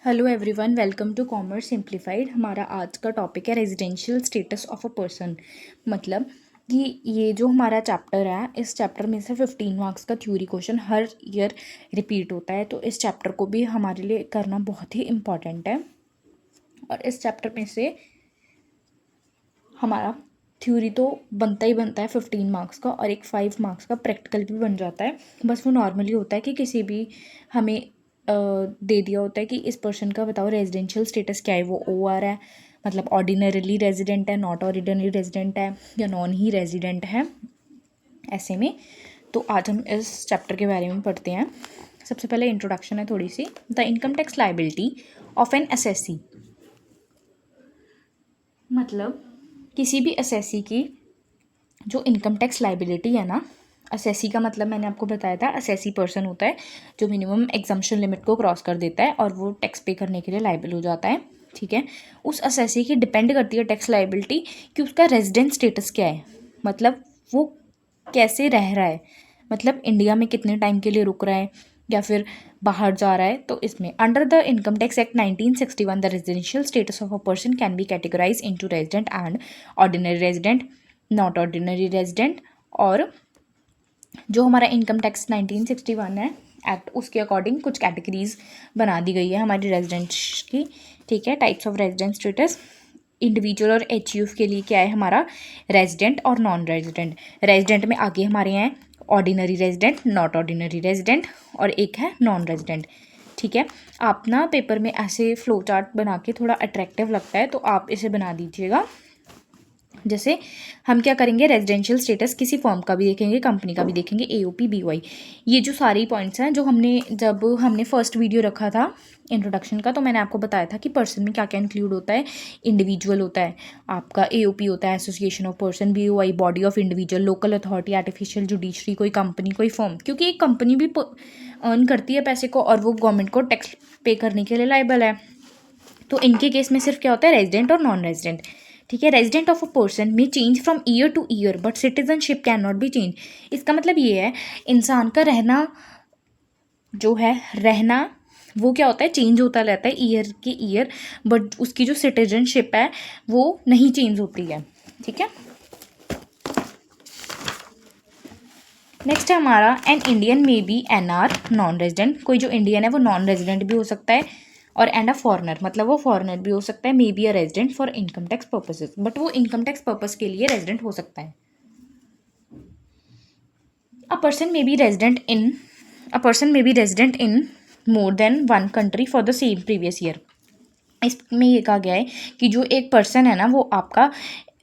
Hello everyone, welcome to commerce simplified. हमारा आज का टॉपिक है residential status of a person. मतलब कि ये जो हमारा चैप्टर है, इस चैप्टर में से 15 मार्क्स का थ्योरी क्वेश्चन हर ईयर रिपीट होता है। तो इस चैप्टर को भी हमारे लिए करना बहुत ही इम्पॉर्टेंट है। और इस चैप्टर में से हमारा थ्योरी तो बनता ही बनता है 15 मार्क्स का, और एक 5 मार्क्स का प्रैक्टिकल भी बन जाता है। बस वो नॉर्मली होता है कि किसी भी हमें दे दिया होता है कि इस पर्सन का बताओ रेजिडेंशियल स्टेटस क्या है। वो OR है, मतलब ऑर्डिनरीली रेजिडेंट है, नॉट ऑर्डिनरी रेजिडेंट है, या नॉन ही रेजिडेंट है, ऐसे में। तो आज हम इस चैप्टर के बारे में पढ़ते हैं। सबसे पहले इंट्रोडक्शन है थोड़ी सी। The income tax liability of an assessee, मतलब किसी भी असेसी की जो इनकम टैक्स लाइबिलिटी है ना। असेसी का मतलब मैंने आपको बताया था, असेसी पर्सन होता है जो मिनिमम एग्जम्पशन लिमिट को क्रॉस कर देता है और वो टैक्स पे करने के लिए लाइबल हो जाता है। ठीक है, उस असेसी की डिपेंड करती है टैक्स लाइबिलिटी कि उसका रेजिडेंट स्टेटस क्या है, मतलब वो कैसे रह रहा है, मतलब इंडिया में कितने टाइम के लिए रुक रहा है या फिर बाहर जा रहा है। तो इसमें under the income tax act 1961 the residential status of a person can be categorize into resident and ordinary resident, not ordinary resident. और जो हमारा इनकम टैक्स 1961 है एक्ट, उसके अकॉर्डिंग कुछ कैटेगरीज बना दी गई है हमारी रेजिडेंट्स की। ठीक है, types of resident status. Individual और HUF के लिए क्या है हमारा, रेजिडेंट और नॉन रेजिडेंट। रेजिडेंट में आगे हमारे हैं ordinary resident, not ordinary resident, और एक है नॉन रेजिडेंट। ठीक है, आप ना पेपर में ऐसे फ्लो चार्ट बना के, थोड़ा अट्रैक्टिव लगता है तो आप इसे बना दीजिएगा। जैसे हम क्या करेंगे, रेजिडेंशियल स्टेटस किसी फर्म का भी देखेंगे, कंपनी का भी देखेंगे, AOP BOI। ये जो सारी पॉइंट्स हैं जो जब हमने फर्स्ट वीडियो रखा था इंट्रोडक्शन का, तो मैंने आपको बताया था कि पर्सन में क्या क्या इंक्लूड होता है। इंडिविजुअल होता है आपका, AOP होता है association of person, BOI body of individual, local authority, artificial judiciary, कोई कंपनी, कोई फर्म, क्योंकि एक कंपनी भी अर्न करती है पैसे को और वो गवर्नमेंट को टैक्स पे करने के लिए लायबल है। तो इनके केस में सिर्फ क्या होता है, रेजिडेंट और नॉन रेजिडेंट। ठीक है, रेजिडेंट ऑफ अ पर्सन में change from year two year but citizenship can not be change. इसका मतलब ये है, इंसान का रहना जो है, रहना वो क्या होता है, चेंज होता रहता है ईयर के ईयर, बट उसकी जो सिटीजनशिप है वो नहीं चेंज होती है। ठीक है, नेक्स्ट है हमारा एन इंडियन में बी NR नॉन रेजिडेंट। कोई जो इंडियन है वो नॉन रेजिडेंट भी हो सकता है, और एंड अ फॉरनर, मतलब वो फॉरनर भी हो सकता है, may be a resident for income tax purposes, but वो इनकम टैक्स पर्पस के लिए रेजिडेंट हो सकता है। A person may be resident in a person may be resident in more than one country for the same previous year. इसमें ये कहा गया है कि जो एक पर्सन है ना, वो आपका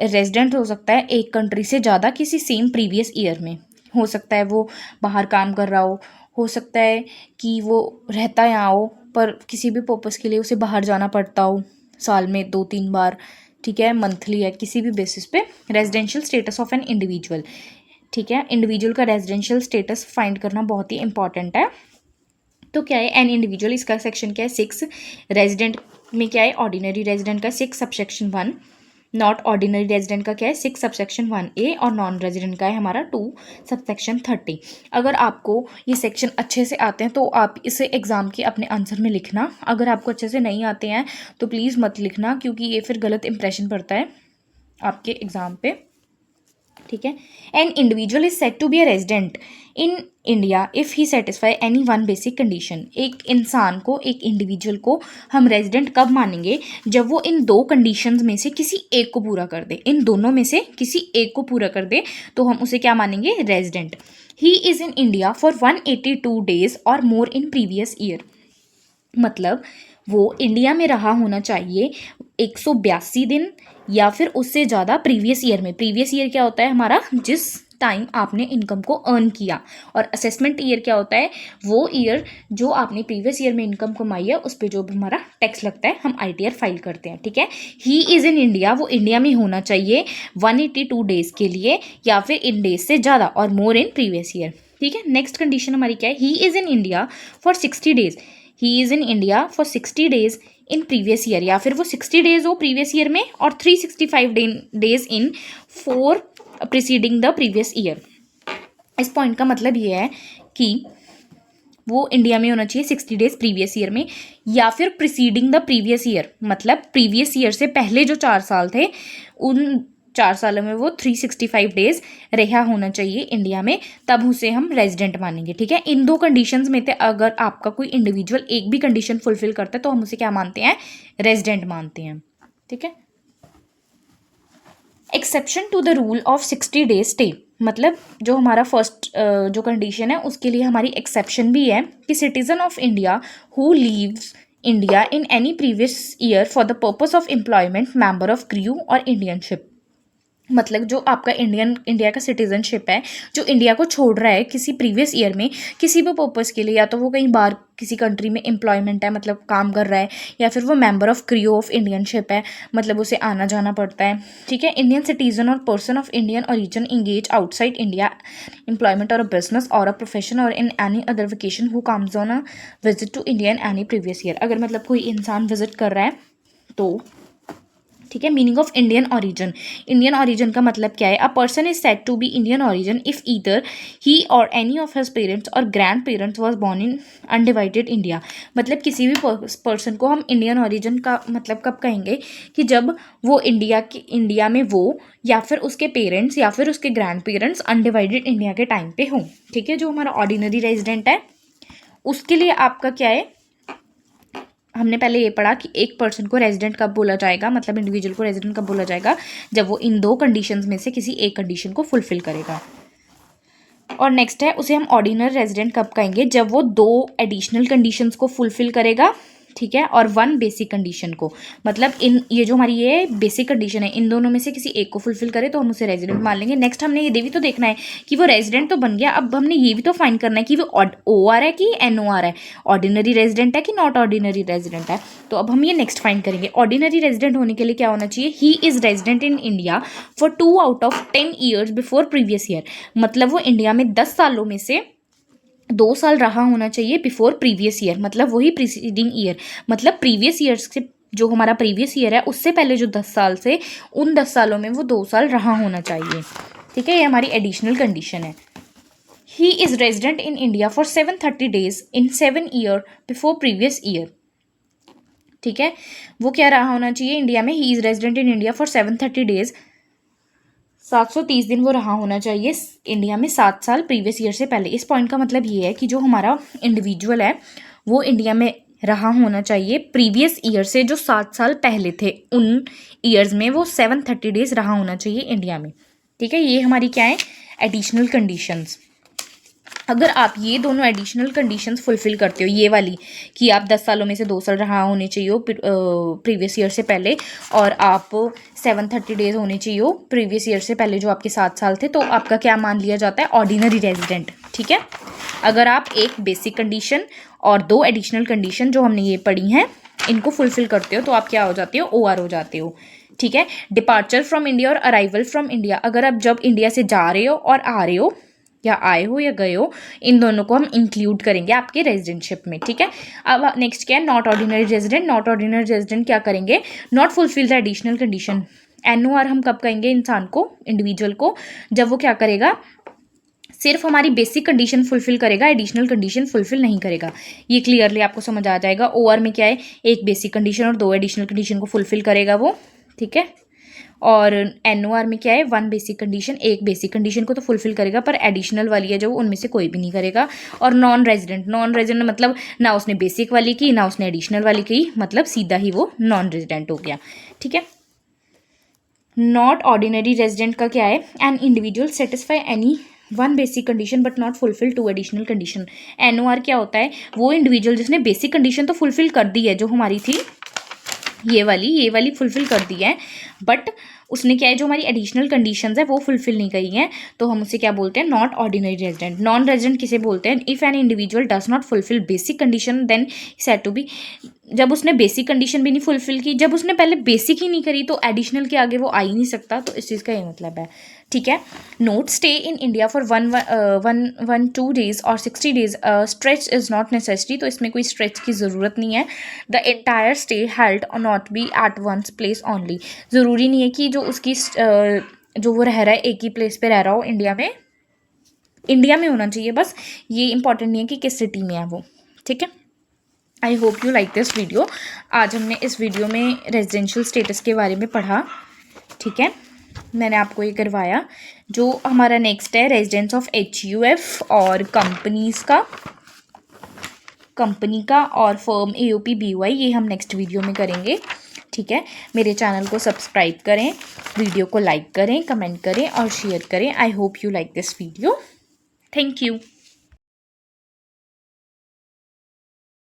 रेजिडेंट हो सकता है एक कंट्री से ज़्यादा किसी सेम प्रीवियस ईयर में। हो सकता है वो बाहर काम कर रहा हो सकता है कि वो रहता यहाँ हो पर किसी भी पर्पज़ के लिए उसे बाहर जाना पड़ता हो, साल में 2-3 बार। ठीक है, मंथली है, किसी भी बेसिस पे। Residential status of an individual. ठीक है, इंडिविजुअल का रेजिडेंशियल स्टेटस फाइंड करना बहुत ही इंपॉर्टेंट है। तो क्या है एन इंडिविजुअल, इसका सेक्शन क्या है 6। रेजिडेंट में क्या है, ऑर्डिनरी रेजिडेंट का 6 सबसेक्शन 1। नॉट ऑर्डिनरी रेजिडेंट का क्या है 6 सबसेक्शन 1A, और नॉन रेजिडेंट का है हमारा 2 सबसेक्शन 30। अगर आपको ये सेक्शन अच्छे से आते हैं तो आप इसे एग्जाम के अपने आंसर में लिखना। अगर आपको अच्छे से नहीं आते हैं तो प्लीज़ मत लिखना, क्योंकि ये फिर गलत इंप्रेशन पड़ता है आपके एग्ज़ाम पे। ठीक है, an individual is said to be a resident in India if he satisfy any one basic condition. एक इंसान को, एक इंडिविजुअल को हम रेजिडेंट कब मानेंगे, जब वो इन 2 कंडीशंस में से किसी एक को पूरा कर दे, इन दोनों में से किसी एक को पूरा कर दे तो हम उसे क्या मानेंगे, resident. He is in India for 182 days और मोर इन प्रीवियस ईयर, मतलब वो इंडिया में रहा होना चाहिए 182 दिन या फिर उससे ज़्यादा प्रीवियस ईयर में। प्रीवियस ईयर क्या होता है हमारा, जिस टाइम आपने इनकम को अर्न किया, और असेसमेंट ईयर क्या होता है, वो ईयर जो आपने प्रीवियस ईयर में इनकम कमाई है उस पर जो भी हमारा टैक्स लगता है हम ITR फाइल करते हैं। ठीक है, ही इज़ इन इंडिया, वो इंडिया में होना चाहिए 182 डेज के लिए या फिर इन डेज से ज़्यादा, और मोर इन प्रीवियस ईयर। ठीक है, नेक्स्ट कंडीशन हमारी क्या है, he is in India for 60 days. He is in India for 60 days in previous year, या फिर वो 60 डेज हो प्रीवियस ईयर में और 365 days in 4 preceding the previous year. इस पॉइंट का मतलब ये है कि वो इंडिया में होना चाहिए 60 डेज प्रीवियस ईयर में, या फिर प्रिसीडिंग द प्रीवियस ईयर, मतलब प्रीवियस ईयर से पहले जो 4 साल थे उन 4 सालों में वो 365 डेज रहा होना चाहिए इंडिया में, तब उसे हम रेजिडेंट मानेंगे। ठीक है, इन 2 कंडीशंस में से अगर आपका कोई इंडिविजुअल एक भी कंडीशन फुलफिल करता है तो हम उसे क्या मानते हैं, रेजिडेंट मानते हैं। ठीक है, exception to the rule of 60 days stay, मतलब जो हमारा फर्स्ट जो कंडीशन है उसके लिए हमारी एक्सेप्शन भी है कि citizen of India who leaves India in any previous year for the purpose of employment, member of crew और इंडियनशिप, मतलब जो आपका इंडिया का सिटीजनशिप है, जो इंडिया को छोड़ रहा है किसी प्रीवियस ईयर में किसी भी पर्पज़ के लिए, या तो वो कहीं बाहर किसी कंट्री में एम्प्लॉयमेंट है मतलब काम कर रहा है, या फिर वो member of crew of Indian ship है मतलब उसे आना जाना पड़ता है। ठीक है, इंडियन सिटीजन और person of Indian origin engage outside India employment और अ बिजनेस और अ प्रोफेशन और in any other vacation who comes on a visit to India in any previous year, अगर मतलब कोई इंसान विजिट कर रहा है तो। ठीक है, meaning of Indian origin, Indian origin का मतलब क्या है, a person is said to be Indian origin if either he or any of his parents or grandparents was born in undivided India, मतलब किसी भी पर्सन को हम Indian origin का मतलब कब कहेंगे कि जब वो इंडिया में वो या फिर उसके पेरेंट्स या फिर उसके ग्रैंड पेरेंट्स अनडिवाइडेड इंडिया के टाइम पे हों। ठीक है, जो हमारा ऑर्डिनरी रेजिडेंट है उसके लिए आपका क्या है, हमने पहले ये पढ़ा कि एक पर्सन को रेजिडेंट कब बोला जाएगा, मतलब इंडिविजुअल को रेजिडेंट कब बोला जाएगा, जब वो इन 2 कंडीशंस में से किसी एक कंडीशन को फुलफिल करेगा। और नेक्स्ट है उसे हम ऑर्डिनरी रेजिडेंट कब कहेंगे, जब वो 2 एडिशनल कंडीशंस को फुलफिल करेगा। ठीक है, और 1 बेसिक कंडीशन को, मतलब इन ये जो हमारी ये बेसिक कंडीशन है इन दोनों में से किसी एक को फुलफिल करे तो हम उसे रेजिडेंट मान लेंगे। नेक्स्ट हमने ये भी तो देखना है कि वो रेजिडेंट तो बन गया, अब हमने ये भी तो फाइंड करना है कि वो OR है कि NOR है, ऑर्डिनरी रेजिडेंट है कि नॉट ऑर्डिनरी रेजिडेंट है। तो अब हम ये नेक्स्ट फाइंड करेंगे। ऑर्डिनरी रेजिडेंट होने के लिए क्या होना चाहिए, he is resident in India for 2 out of 10 years before previous year, मतलब वो इंडिया में 10 सालों में से 2 साल रहा होना चाहिए बिफोर प्रीवियस ईयर, मतलब वही प्रीसीडिंग ईयर, मतलब प्रीवियस ईयर से जो हमारा प्रीवियस ईयर है उससे पहले जो 10 साल से उन 10 सालों में वो 2 साल रहा होना चाहिए। ठीक है, ये हमारी एडिशनल कंडीशन है। He is resident in India for 730 days in 7 year before previous year. ठीक है, वो क्या रहा होना चाहिए इंडिया में, he is resident in India for 730 days, 730 दिन वो रहा होना चाहिए इंडिया में 7 साल प्रीवियस ईयर से पहले। इस पॉइंट का मतलब ये है कि जो हमारा इंडिविजुअल है वो इंडिया में रहा होना चाहिए प्रीवियस ईयर से जो 7 साल पहले थे, उन ईयर्स में वो 730 डेज रहा होना चाहिए इंडिया में। ठीक है, ये हमारी क्या है, एडिशनल कंडीशंस। अगर आप ये दोनों एडिशनल कंडीशंस फुलफिल करते हो, ये वाली कि आप 10 सालों में से 2 साल रहा होने चाहिए हो प्रीवियस ईयर से पहले, और आप 730 डेज होने चाहिए हो प्रीवियस ईयर से पहले जो आपके 7 साल थे, तो आपका क्या मान लिया जाता है, ऑर्डिनरी रेजिडेंट। ठीक है, अगर आप एक बेसिक कंडीशन और 2 एडिशनल कंडीशन जो हमने ये पढ़ी हैं इनको फुलफिल करते हो तो आप क्या हो जाते हो, OR हो जाते हो। ठीक है, डिपार्चर फ्रॉम इंडिया और अराइवल फ्रॉम इंडिया, अगर आप जब इंडिया से जा रहे हो और आ रहे हो या आए हो या गए हो, इन दोनों को हम इंक्लूड करेंगे आपके रेजिडेंटशिप में। ठीक है, अब नेक्स्ट क्या है, not ordinary resident. Not ordinary resident क्या करेंगे, not fulfil the additional condition. NOR हम कब कहेंगे इंसान को, इंडिविजुअल को, जब वो क्या करेगा, सिर्फ हमारी बेसिक कंडीशन फुलफिल करेगा, एडिशनल कंडीशन फुलफिल नहीं करेगा। ये क्लियरली आपको समझ आ जाएगा। OR में क्या है, एक बेसिक कंडीशन और 2 एडिशनल कंडीशन को फुलफिल करेगा वो। ठीक है, और NOR में क्या है, 1 बेसिक कंडीशन, एक बेसिक कंडीशन को तो फुलफिल करेगा पर एडिशनल वाली है जो उनमें से कोई भी नहीं करेगा। और नॉन रेजिडेंट मतलब ना उसने बेसिक वाली की ना उसने एडिशनल वाली की, मतलब सीधा ही वो नॉन रेजिडेंट हो गया। ठीक है, नॉट ऑर्डिनरी रेजिडेंट का क्या है, an individual satisfy any 1 basic condition but not fulfil 2 additional condition. NOR क्या होता है, वो इंडिविजुअल जिसने बेसिक कंडीशन तो फुलफिल कर दी है जो हमारी थी ये वाली फुलफिल कर दी है, बट उसने क्या है, जो हमारी एडिशनल कंडीशंस है वो फुलफिल नहीं करी हैं, तो हम उसे क्या बोलते हैं, not ordinary resident. Non resident किसे बोलते हैं, if an individual does not fulfill basic condition then said to be, जब उसने बेसिक कंडीशन भी नहीं फुलफिल की, जब उसने पहले बेसिक ही नहीं करी तो एडिशनल के आगे वो आ ही नहीं सकता, तो इस चीज़ का ये मतलब है। ठीक है, note stay in India for 1 days और 60 days stretch is not necessary, तो इसमें कोई स्ट्रेच की ज़रूरत नहीं है। द एंटायर स्टे हेल्ड और not be at once place only, ज़रूरी नहीं है कि जो उसकी जो वो रह रहा है एक ही प्लेस पे रह रहा हो इंडिया में, इंडिया में होना चाहिए बस, ये इंपॉर्टेंट नहीं है कि किस सिटी में है वो, ठीक है। I hope you like this video. आज हमने इस वीडियो में रेजिडेंशियल स्टेटस के बारे में पढ़ा, ठीक है। मैंने आपको ये करवाया। जो हमारा नेक्स्ट है रेजिडेंस ऑफ HUF और कंपनी का और फर्म AOP BY, ये हम नेक्स्ट वीडियो में करेंगे, ठीक है। मेरे चैनल को सब्सक्राइब करें, वीडियो को लाइक करें, कमेंट करें और शेयर करें। I hope you like this video. Thank you.